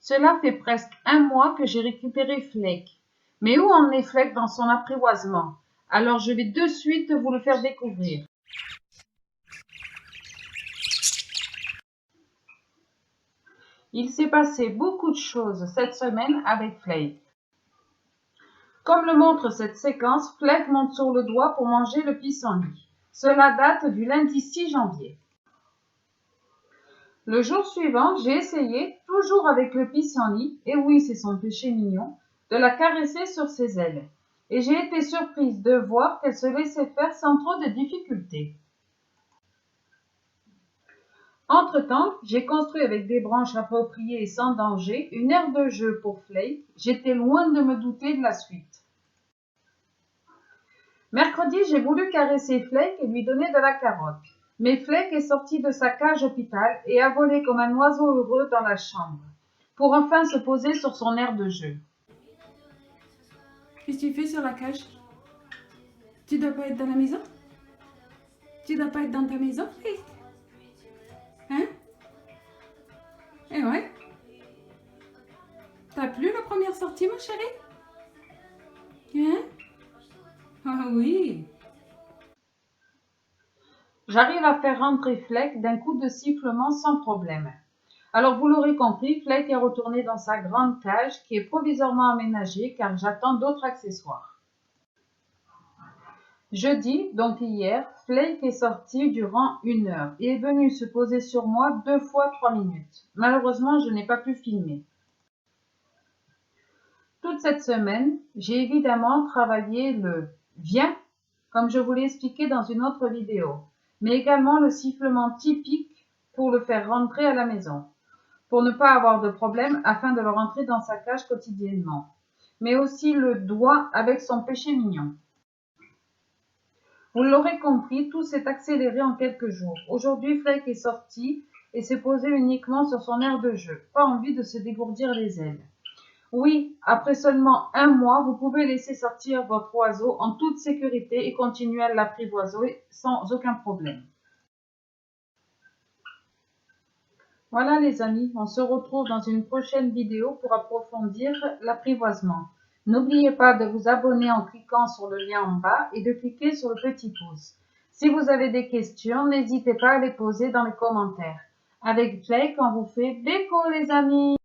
Cela fait presque un mois que j'ai récupéré Flake. Mais où en est Flake dans son apprivoisement? Alors je vais de suite vous le faire découvrir. Il s'est passé beaucoup de choses cette semaine avec Flake. Comme le montre cette séquence, Flake monte sur le doigt pour manger le pissenlit. Cela date du lundi 6 janvier. Le jour suivant, j'ai essayé, toujours avec le pissenlit, et oui, c'est son péché mignon, de la caresser sur ses ailes. Et j'ai été surprise de voir qu'elle se laissait faire sans trop de difficultés. Entre-temps, j'ai construit avec des branches appropriées et sans danger une aire de jeu pour Flake. J'étais loin de me douter de la suite. Mercredi, j'ai voulu caresser Flake et lui donner de la carotte. Mais Flake est sorti de sa cage hôpital et a volé comme un oiseau heureux dans la chambre, pour enfin se poser sur son aire de jeu. Qu'est-ce que tu fais sur la cage? Tu dois pas être dans la maison? Tu dois pas être dans ta maison, Flake? Hein? Eh ouais. T'as plu la première sortie, mon chéri? Hein? Ah oui. J'arrive à faire rentrer Flake d'un coup de sifflement sans problème. Alors vous l'aurez compris, Flake est retourné dans sa grande cage qui est provisoirement aménagée car j'attends d'autres accessoires. Jeudi, donc hier, Flake est sorti durant 1 heure et est venu se poser sur moi 2 fois 3 minutes. Malheureusement, je n'ai pas pu filmer. Toute cette semaine, j'ai évidemment travaillé le « viens » comme je vous l'ai expliqué dans une autre vidéo, mais également le sifflement typique pour le faire rentrer à la maison, pour ne pas avoir de problème afin de le rentrer dans sa cage quotidiennement, mais aussi le doigt avec son péché mignon. Vous l'aurez compris, tout s'est accéléré en quelques jours. Aujourd'hui, Flake est sorti et s'est posé uniquement sur son aire de jeu. Pas envie de se dégourdir les ailes. Oui, après seulement 1 mois, vous pouvez laisser sortir votre oiseau en toute sécurité et continuer à l'apprivoiser sans aucun problème. Voilà les amis, on se retrouve dans une prochaine vidéo pour approfondir l'apprivoisement. N'oubliez pas de vous abonner en cliquant sur le lien en bas et de cliquer sur le petit pouce. Si vous avez des questions, n'hésitez pas à les poser dans les commentaires. Avec Flake, on vous fait béco les amis!